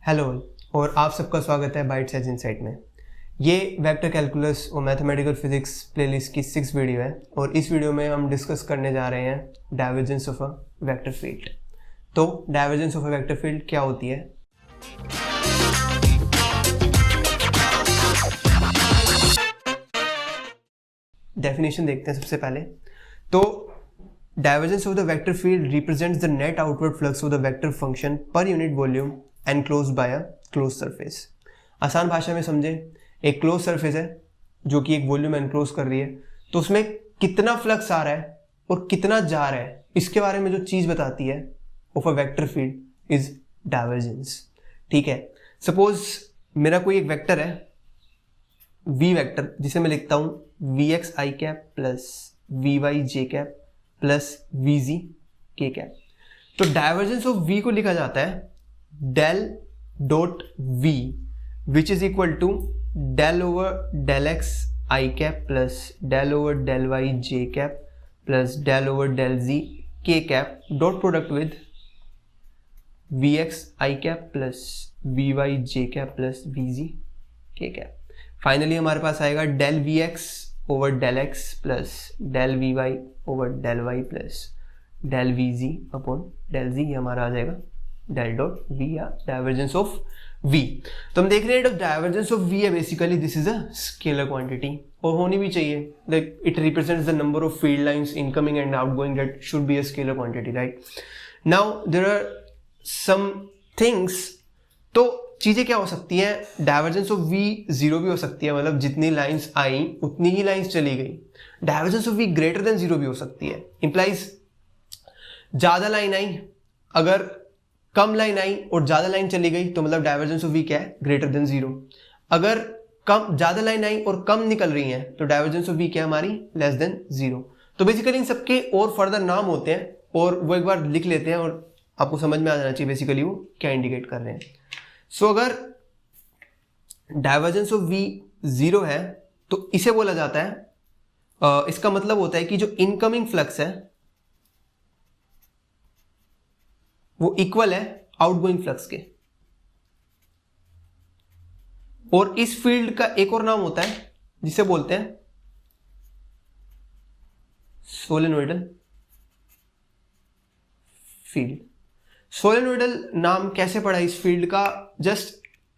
Hello और आप सबका स्वागत है बाइट साइज इनसाइट में। ये वेक्टर कैलकुलस और मैथमेटिकल फिजिक्स प्लेलिस्ट की 6 वीडियो है और इस वीडियो में हम डिस्कस करने जा रहे हैं divergence of a vector field. तो divergence of a vector field क्या होती है? डेफिनेशन देखते हैं सबसे पहले। तो divergence of the vector field represents the net outward flux of the vector function per unit volume enclosed by a close surface. आसान भाषा में समझे, एक क्लोज सरफेस है जो कि एक वॉल्यूम एनक्लोज कर रही है, तो उसमें कितना फ्लक्स आ रहा है और कितना जा रहा है, इसके बारे में जो चीज बताती है of a vector field is divergence. ठीक है, सपोज मेरा कोई एक वेक्टर है v वेक्टर, जिसे मैं लिखता हूं vx i cap plus vy j cap plus vz k cap. तो डाइवर्जेंस ऑफ v को लिखा जाता है del dot v which is equal to del over del x i cap plus del over del y j cap plus del over del z k cap dot product with vx i cap plus vy j cap plus vz k cap. Finally हमारे पास आएगा del vx over del x plus del vy over del y plus del vz upon del z। ये हमारा आ जाएगा del dot v या divergence of v। तो हम देख रहे हैं डाइवर्जेंस ऑफ v है basically this is a scalar quantity और होनी भी चाहिए, like it represents the number of field lines incoming and outgoing, that should be a scalar quantity, right. Now there are some things. तो चीजें क्या हो सकती हैं? डाइवर्जेंस ऑफ v जीरो भी हो सकती है, मतलब जितनी लाइंस आई उतनी ही लाइंस चली गई। Divergence of v greater than zero भी हो सकती है, इंप्लाइज ज्यादा लाइन आई, अगर कम लाइन आई और ज्यादा लाइन चली गई तो मतलब डाइवर्जेंस ऑफ v क्या है? Greater than zero. अगर कम ज्यादा लाइन आई और कम निकल रही है तो डाइवर्जेंस ऑफ v क्या है हमारी? Less than zero. तो बेसिकली इन सबके और फर्दर नाम होते हैं और वो एक बार लिख लेते हैं और आपको समझ में आ जाना चाहिए बेसिकली वो क्या इंडिकेट कर रहे हैं। सो अगर डाइवर्जेंस ऑफ v जीरो है तो इसे बोला जाता है, इसका मतलब होता है कि जो इनकमिंग फ्लक्स है वो इक्वल है आउटगोइंग फ्लक्स के। और इस फील्ड का एक और नाम होता है जिसे बोलते हैं सोलेनोइडल फील्ड। सोलेनोइडल नाम कैसे पड़ा इस फील्ड का? जस्ट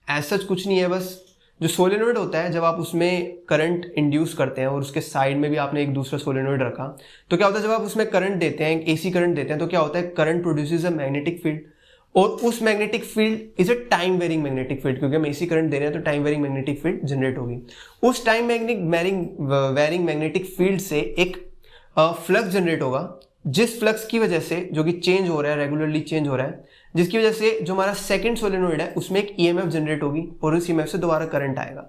एज सच कुछ नहीं है, बस जो सोलेनोइड होता है जब आप उसमें करंट इंड्यूस करते हैं और उसके साइड में भी आपने एक दूसरा सोलेनोइड रखा, तो क्या होता है जब आप उसमें करंट देते हैं, एक एसी करंट देते हैं, तो क्या होता है current produces a magnetic field और उस magnetic field is a time varying magnetic field, क्योंकि हम एसी करंट दे रहे हैं तो time varying magnetic field generate होगी। उस टाइम वेरिंग मैग्नेटिक फील्ड से एक फ्लक्स जनरेट होगा, जिस फ्लक्स की वजह से, जो कि चेंज हो रहा है, रेगुलरली चेंज हो रहा है, जिसकी वजह से जो हमारा सेकंड सोलेनोइड है उसमें एक ईएमएफ जनरेट होगी और उस ईएमएफ से दोबारा करंट आएगा।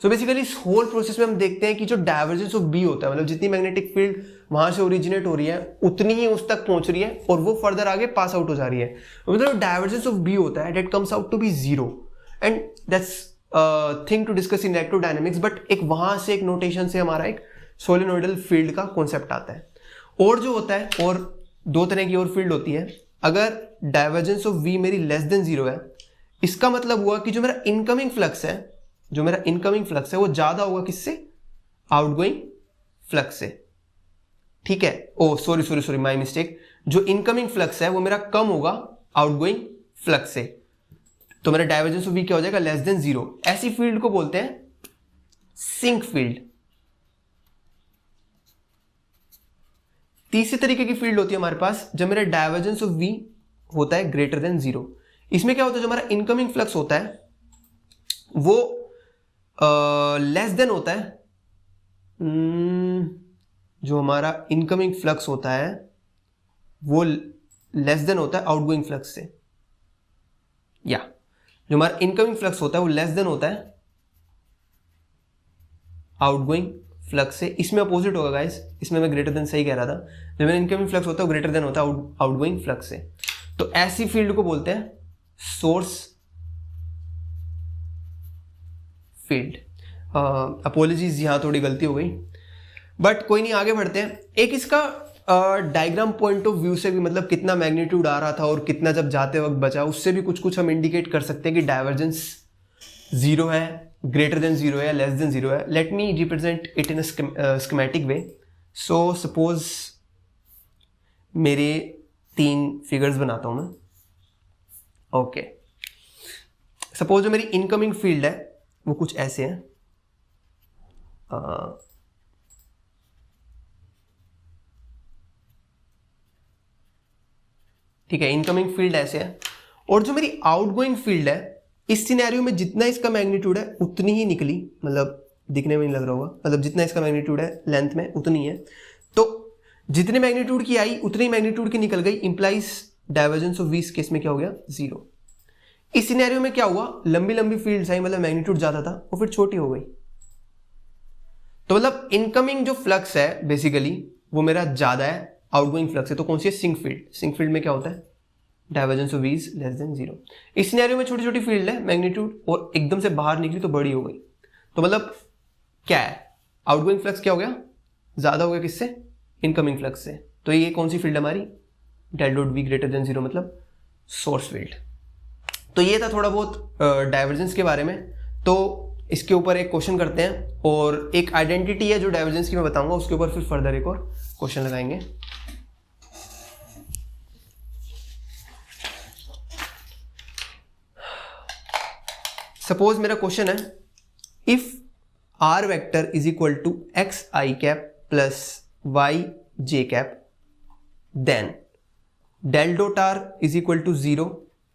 सो बेसिकली इस होल प्रोसेस में हम देखते हैं कि जो डाइवर्जेंस ऑफ बी होता है, मतलब जितनी मैग्नेटिक फील्ड वहां से ओरिजिनेट हो रही है उतनी ही उस तक पहुंच रही है और वो फर्दर आगे पास आउट हो जा रही है। मतलब डाइवर्जेंस ऑफ बी होता है that comes out to be zero and that's thing to discuss in electrodynamics, but एक वहां से एक नोटेशन से हमारा एक सोलेनोइडल फील्ड का कॉन्सेप्ट आता है। और जो होता है, और दो तरह की और फील्ड होती है। अगर डाइवर्जेंस ऑफ v मेरी लेस देन जीरो है, इसका मतलब हुआ कि जो मेरा इनकमिंग फ्लक्स है वो ज्यादा होगा किससे? आउटगोइंग फ्लक्स से। ठीक है, ओ सॉरी माय मिस्टेक, जो इनकमिंग फ्लक्स है वो मेरा कम होगा आउटगोइंग फ्लक्स से, तो मेरा डाइवर्जेंस ऑफ v क्या हो जाएगा? Less than zero. ऐसी फील्ड को बोलते हैं सिंक फील्ड। तीसरे तरीके की फील्ड होती है हमारे पास जब मेरा डाइवर्जेंस ऑफ v होता है ग्रेटर देन जीरो। इसमें क्या होता है, जो हमारा इनकमिंग फ्लक्स होता है वो लेस देन होता है, जो हमारा इनकमिंग फ्लक्स होता है वो लेस देन होता है आउटगोइंग फ्लक्स से, या जो हमारा इनकमिंग फ्लक्स होता है वो लेस देन होता है आउटगोइंग फ्लक्स से। इसमें अपोजिट होगा गाइस, इसमें मैं ग्रेटर देन सही कह रहा था, जब मेरा इनकमिंग फ्लक्स होता है वो ग्रेटर देन होता है आउटगोइंग फ्लक्स से। तो ऐसी फील्ड को बोलते हैं सोर्स फील्ड। अपोलॉजीज, यहां थोड़ी गलती हो गई, बट कोई नहीं, आगे बढ़ते हैं। एक इसका डायग्राम पॉइंट ऑफ व्यू से भी, मतलब कितना मैग्नीट्यूड आ रहा था और कितना जब जाते वक्त बचा, उससे भी कुछ कुछ हम इंडिकेट कर सकते हैं कि डाइवर्जेंस 0 है, ग्रेटर देन 0 है, लेस देन 0 है. Let me represent it in a schematic way. So suppose मेरे 3 फिगर्स बनाता हूं मैं. ओके, सपोज जो मेरी इनकमिंग फील्ड है वो कुछ ऐसे है. ठीक है, इनकमिंग फील्ड ऐसे है. और जो मेरी आउटगोइंग फील्ड है, इस सिनेरियो में जितना इसका मैग्नीट्यूड है उतनी ही निकली, मतलब दिखने में नहीं लग रहा होगा, मतलब जितना इसका मैग्नीट्यूड है लेंथ में उतनी है. तो जितने मैग्नीट्यूड की आई उतनी मैग्नीट्यूड की निकल गई, इंप्लाइज डाइवर्जेंस ऑफ वी इस केस में क्या हो गया, 0. इस सिनेरियो में क्या हुआ, लंबी लंबी फील्ड्स आई, मतलब मैग्नीट्यूड ज्यादा था वो फिर छोटी हो गई. तो मतलब इनकमिंग जो फ्लक्स है बेसिकली वो मेरा ज्यादा है, आउटगोइंग फ्लक्स है. तो कौन सी है, सिंक फील्ड. सिंक फील्ड में क्या होता है, divergence of v is less than 0. इस सिनेरियो में छोटी छोटी फील्ड है मैग्नीट्यूड, और एकदम से बाहर निकली तो बड़ी हो गई. तो मतलब क्या है, आउटगोइंग फ्लक्स क्या हो गया, ज्यादा हो गया किससे, इनकमिंग फ्लक्स से. तो ये कौन सी फील्ड हमारी, del dot v greater than 0, मतलब सोर्स फील्ड. तो ये था थोड़ा बहुत डाइवर्जेंस के बारे में. तो इसके ऊपर एक क्वेश्चन करते हैं, और एक आइडेंटिटी है जो डाइवर्जेंस की मैं बताऊंगा, उसके ऊपर फिर फर्दर एक और क्वेश्चन लगाएंगे. सपोज मेरा क्वेश्चन है, if r vector is equal to x i cap plus y j cap, then del dot r is equal to 0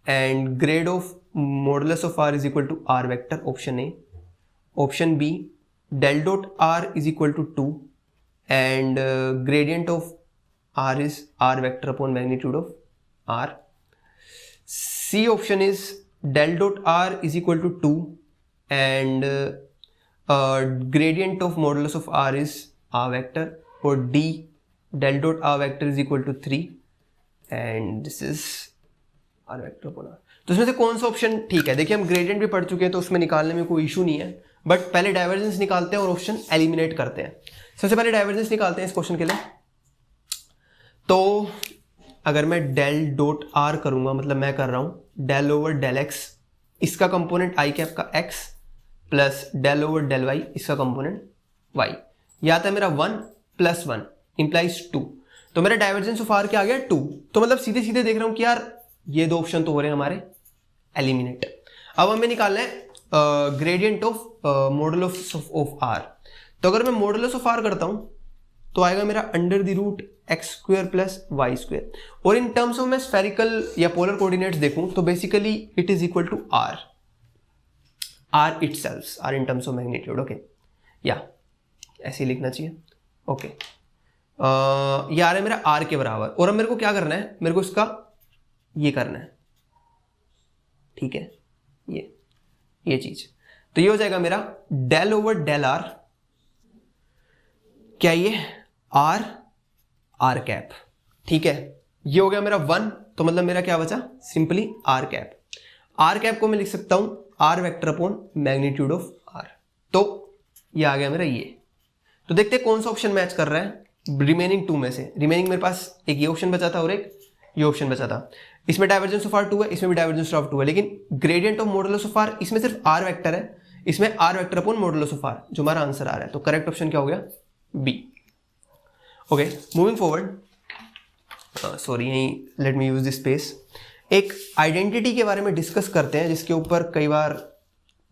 and grad of modulus of r is equal to r vector. Option A. Option B, del dot r is equal to 2 and gradient of r is r vector upon magnitude of r. C option is del dot r is equal to 2 and gradient of modulus of r is r vector. और D, del dot r vector is equal to 3 and this is r vector upon r. तो इसमें से कौन सा option ठीक है. देखिए हम ग्रेडियंट भी पढ़ चुके हैं तो उसमें निकालने में कोई इशू नहीं है, बट पहले डाइवर्जेंस निकालते हैं और ऑप्शन एलिमिनेट करते हैं. सबसे पहले डाइवर्जेंस निकालते हैं इस क्वेश्चन के लिए. तो अगर मैं डेल डॉट आर करूंगा, मतलब मैं कर रहा हूं डेल ओवर डेल एक्स, इसका कंपोनेंट आई कैप का x, plus del over del y, इसका कंपोनेंट वाई. यह आता है मेरा 1 प्लस 1 इंप्लाइज 2. तो मेरा डाइवर्जेंस ऑफ आर क्या आ गया, 2. तो मतलब सीधे सीधे देख रहा हूं कि यार ये 2 ऑप्शन तो हो रहे हैं हमारे एलिमिनेट. अब हमें निकालना है gradient of modulus of r. तो अगर मैं मॉडुलस ऑफ आर करता हूं तो आएगा मेरा under the root x square plus y square. और इन टर्म्स ऑफ मैं स्फेरिकल या पोलर कोऑर्डिनेट्स देखूं तो basically it is equal to r, r itself, r in terms of magnitude. Okay, या ऐसे ही लिखना चाहिए. ओके, ये आ रहा है मेरा आर के बराबर. और अब मेरे को क्या करना है, मेरे को इसका ये करना है. ठीक है, ये चीज. तो ये हो जाएगा मेरा डेल ओवर डेल आर, क्या ये आर आर कैप. ठीक है, ये हो गया मेरा 1. तो मतलब मेरा क्या बचा, simply r cap. R cap को मैं लिख सकता हूं r vector upon magnitude of r. तो ये आ गया मेरा ये. तो देखते हैं कौन सा ऑप्शन मैच कर रहा है रिमेनिंग 2 में से. रिमेनिंग मेरे पास एक ये ऑप्शन बचा था और एक ये ऑप्शन बचा था. इसमें डाइवर्जेंस ऑफ आर 2 है, इसमें भी डाइवर्जेंस ऑफ 2 है, लेकिन gradient of modulus of r, इसमें सिर्फ आर वेक्टर है, इसमें r vector upon modulus of r, जो हमारा आंसर आ रहा है. तो करेक्ट ऑप्शन क्या हो गया, B. Okay, moving forward. Sorry, यहीं let me use this space. एक आइडेंटिटी के बारे में डिस्कस करते हैं जिसके ऊपर कई बार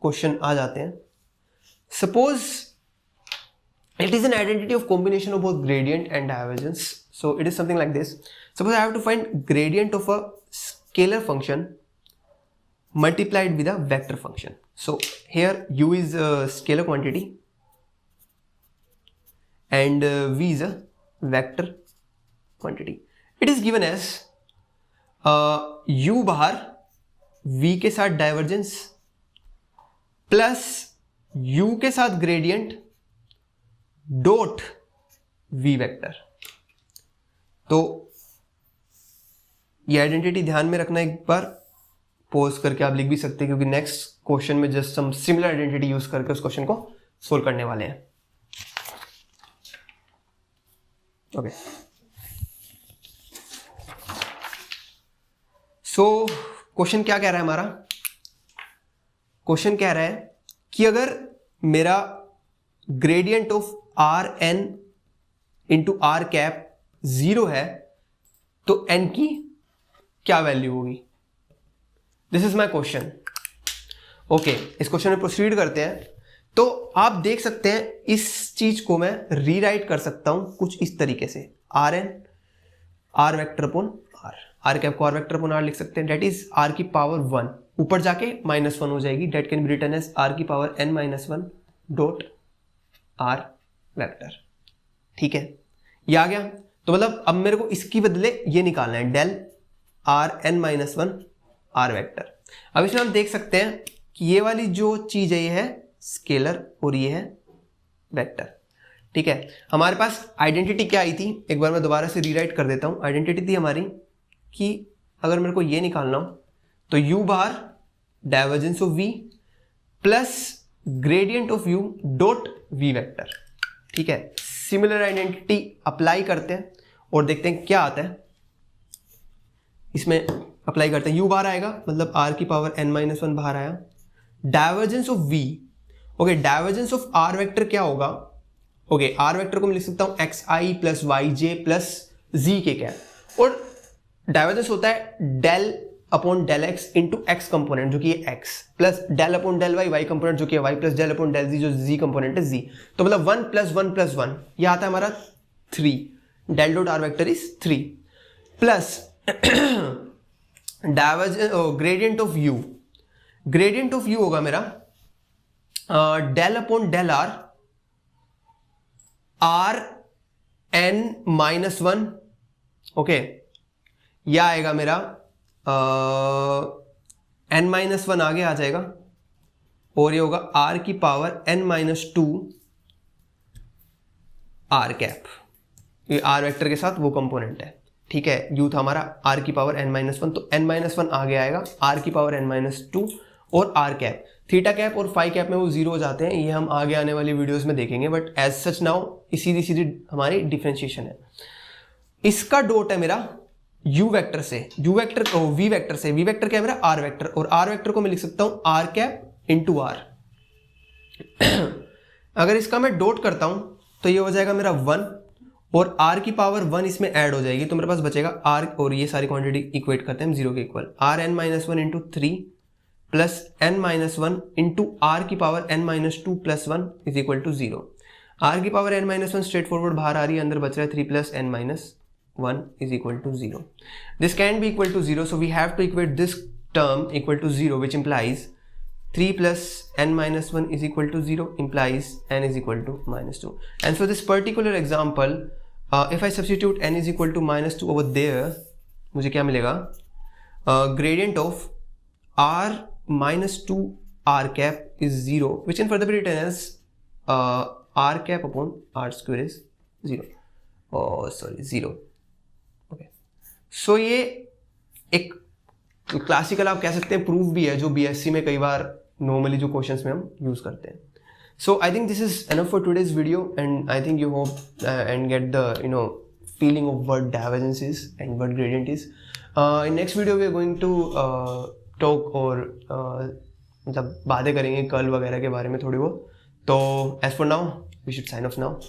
क्वेश्चन आ जाते हैं. Suppose it is an identity of combination of both gradient and divergence. So it is something like this. Suppose I have to find gradient of a scalar function multiplied with a vector function. So here u is a scalar quantity and v is a vector quantity. It is given as u बाहर v के साथ divergence plus u के साथ gradient dot v vector. तो ये identity ध्यान में रखना. एक बार पॉज करके आप लिख भी सकते हैं क्योंकि नेक्स्ट क्वेश्चन में जस्ट हम सिमिलर आइडेंटिटी यूज करके उस क्वेश्चन को सोल्व करने वाले हैं. ओके, सो क्वेश्चन क्या कह रहा है हमारा? क्वेश्चन कह रहा है कि अगर मेरा gradient of r n into r cap 0 है तो एन की क्या वैल्यू होगी? This is my question. Okay, इस क्वेश्चन में प्रोसीड करते हैं. तो आप देख सकते हैं इस चीज को मैं रीराइट कर सकता हूं कुछ इस तरीके से, r n r vector upon r, r cap को आर वेक्टर अपॉन आर लिख सकते हैं. डेट इज आर की पावर 1, ऊपर जाके -1 हो जाएगी. That can be written as r की power n-1 dot r vector. ठीक है, ये आ गया. तो मतलब अब मेरे को इसकी बदले ये निकालना है, del are n-1 are vector. अब इसमें हम देख सकते हैं कि ये वाली जो चीज है ये है स्केलर और ये है वेक्टर. ठीक है, हमारे पास आइडेंटिटी क्या आई थी, एक बार मैं दोबारा से रीराइट कर देता हूं. आइडेंटिटी थी हमारी कि अगर मेरे को ये निकालना हो तो u bar divergence of v plus gradient of u dot v vector. ठीक है, सिमिलर आइडेंटिटी अप्लाई करते हैं और देखते हैं क्या आता है. इसमें अप्लाई करते हैं, u बार आएगा मतलब r की पावर n-1 बाहर आया. Divergence of v, okay, divergence of r vector क्या होगा? ओके, r वेक्टर को मैं लिख सकता हूं xi plus yj plus z के कैप, और डाइवर्जेंस होता है del upon del x into x component जो कि है x, plus del upon del y y component जो कि है y, plus del upon del z जो z कंपोनेंट है z. तो मतलब 1 प्लस 1 प्लस 1 यह आता है हमारा 3. Del dot r vector is 3 plus divergence gradient of u, gradient of u होगा मेरा del upon del r r n-1. Okay, यह आएगा मेरा n-1 आगे आ जाएगा और ये होगा r की पावर n-2 आर कैप. ये r वेक्टर के साथ वो कंपोनेंट है. ठीक है, u था हमारा r की पावर n-1, तो n-1 आगे आएगा, r की पावर n-2 और r कैप. थीटा कैप और फाई कैप में वो 0 हो जाते हैं, ये हम आगे आने वाली वीडियोस में देखेंगे. बट एज सच नाउ सीधी सीधी हमारी डिफरेंशिएशन है. इसका डॉट है मेरा u वेक्टर से, u वेक्टर v वेक्टर से. v वेक्टर क्या है मेरा? r वेक्टर, और r वेक्टर को मैं लिख सकता हूं r कैप इंटू r. अगर इसका मैं डॉट करता हूं तो ये हो जाएगा मेरा 1 और r की पावर 1 इसमें ऐड हो जाएगी, तो मेरे पास बचेगा r, और ये सारी क्वांटिटी इक्वेट करते हैं हम 0 के इक्वल. r n-1 into 3 plus n-1 into r की power n-2 plus 1 is equal to 0. r की पावर n-1 स्ट्रेट फॉरवर्ड बाहर आ रही है, अंदर बच रहा है 3 plus n-1 is equal to 0. This can be equal to 0, so we have to equate this term equal to 0, which implies 3 plus n-1 is equal to 0 implies n is equal to -2. And for this particular example, if I substitute n is equal to -2 over there, मुझे क्या मिलेगा? Gradient of r -2 r cap is 0, which can further be written as r cap upon r square is 0. Oh, sorry, 0. सो ये एक classical आप कह सकते हैं proof भी है, जो बीएससी में कई बार नॉर्मली जो क्वेश्चंस में हम यूज करते हैं. So I think this is enough for today's video, and I think you hope and get the feeling of what divergence is and what gradient is. In next video we are going to talk, और मतलब बातें करेंगे curl वगैरह के बारे में थोड़ी बहुत. तो as for now we should sign off now.